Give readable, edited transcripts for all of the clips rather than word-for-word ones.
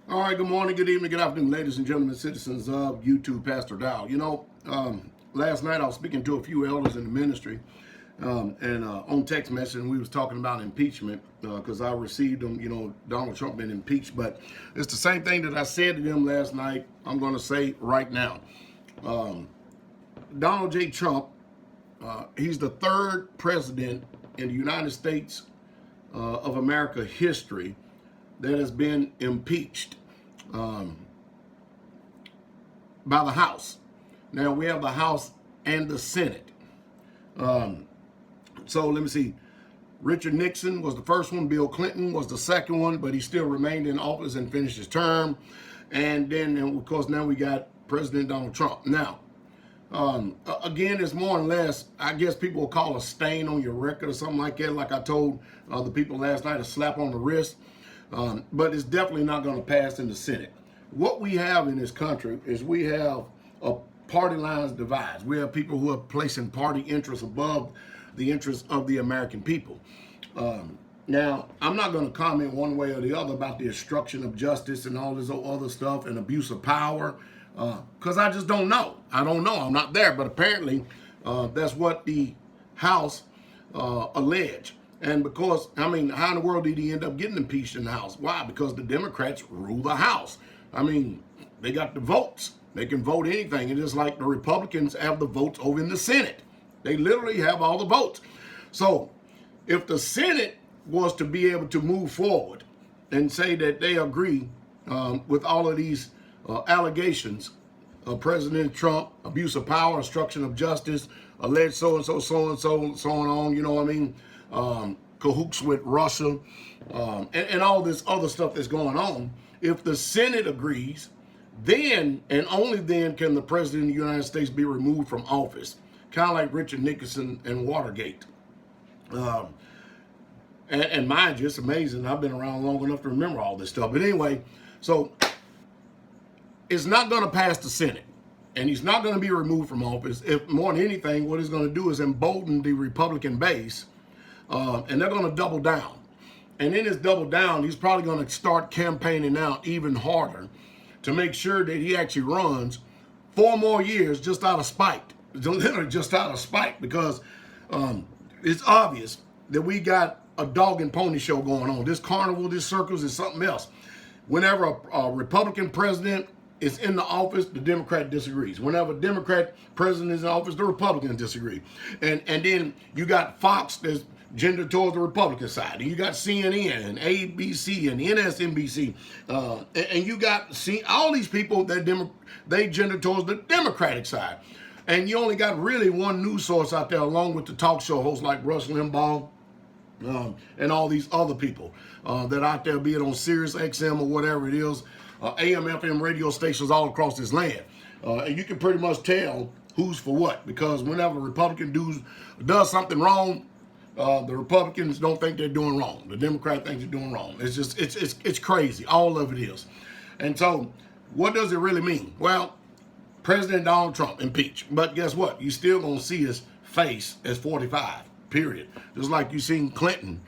All right, good morning, good evening, good afternoon, ladies and gentlemen, citizens of YouTube, Pastor Dowell. Last night I was speaking to a few elders in the ministry and on text message, and we was talking about impeachment because I received them, Donald Trump been impeached. But it's the same thing that I said to them last night, I'm going to say right now. Donald J. Trump, he's the third president in the United States of America history that has been impeached by the House. Now we have the House and the Senate. So let me see. Richard Nixon was the first one. Bill Clinton was the second one, but he still remained in office and finished his term. And then, of course, now we got President Donald Trump. Now, again, it's more or less, I guess people will call a stain on your record or something like that. Like I told the people last night, a slap on the wrist. But it's definitely not going to pass in the Senate. What we have in this country is we have a party lines divides. We have people who are placing party interests above the interests of the American people. Now, I'm not going to comment one way or the other about the obstruction of justice and all this other stuff and abuse of power because I just don't know. I don't know. I'm not there. But apparently, that's what the House alleged. And because, how in the world did he end up getting impeached in the House? Why? Because the Democrats rule the House. They got the votes. They can vote anything. And just like the Republicans have the votes over in the Senate. They literally have all the votes. So if the Senate was to be able to move forward and say that they agree with all of these allegations of President Trump, abuse of power, obstruction of justice, alleged so-and-so, so-and-so, so on, cahoots with Russia, and all this other stuff that's going on. If the Senate agrees, then and only then can the President of the United States be removed from office, kind of like Richard Nixon and Watergate. And mind you, it's amazing. I've been around long enough to remember all this stuff. But anyway, so it's not going to pass the Senate. And he's not going to be removed from office. If more than anything, what he's going to do is embolden the Republican base. And they're going to double down. And in his double down, he's probably going to start campaigning out even harder to make sure that he actually runs 4 more years just out of spite. Literally just out of spite, because it's obvious that we got a dog and pony show going on. This carnival, this circus is something else. Whenever a Republican president is in the office, the Democrat disagrees. Whenever a Democrat president is in office, the Republicans disagree. And then you got Fox that's gender towards the Republican side. And you got CNN and ABC and NSNBC. And you got all these people that they gender towards the Democratic side. And you only got really one news source out there, along with the talk show hosts like Rush Limbaugh and all these other people that out there, be it on Sirius XM or whatever it is, AM, FM radio stations all across this land. And you can pretty much tell who's for what, because whenever a Republican does something wrong, the Republicans don't think they're doing wrong. The Democrat thinks they're doing wrong. It's just, it's crazy. All of it is. And so what does it really mean? Well, President Donald Trump impeached. But guess what? You still going to see his face as 45, period. Just like you seen Clinton.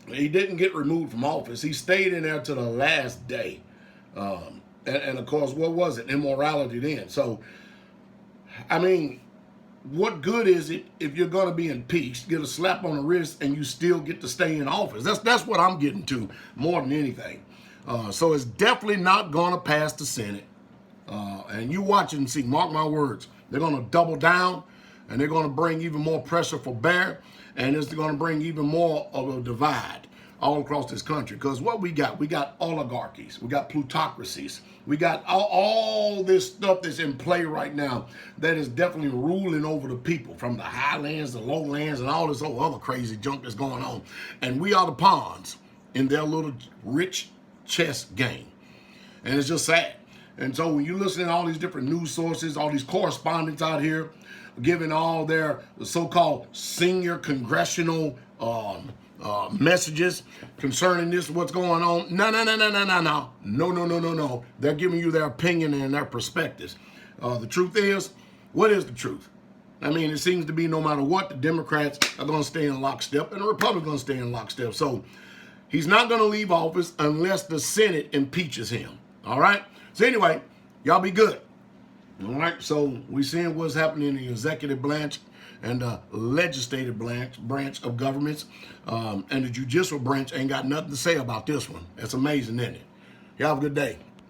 He didn't get removed from office. He stayed in there to the last day. And of course, what was it? Immorality then. So, what good is it if you're going to be impeached, get a slap on the wrist, and you still get to stay in office? That's what I'm getting to more than anything. So it's definitely not going to pass the Senate. And you watch and see, mark my words, they're going to double down, and they're going to bring even more pressure for bear, and it's going to bring even more of a divide all across this country. Because what we got oligarchies, we got plutocracies, we got all this stuff that's in play right now that is definitely ruling over the people, from the highlands, the lowlands, and all this other crazy junk that's going on. And we are the pawns in their little rich chess game. And it's just sad. And so when you listen to all these different news sources, all these correspondents out here giving all their so-called senior congressional messages concerning this, what's going on. No. They're giving you their opinion and their perspectives. The truth is, what is the truth? It seems to be no matter what, the Democrats are going to stay in lockstep and the Republicans are going to stay in lockstep. So He's not going to leave office unless the Senate impeaches him. All right? So anyway, y'all be good. All right? So we're seeing what's happening in the executive branch and the legislative branch of governments. And the judicial branch ain't got nothing to say about this one. That's amazing, isn't it? Y'all have a good day.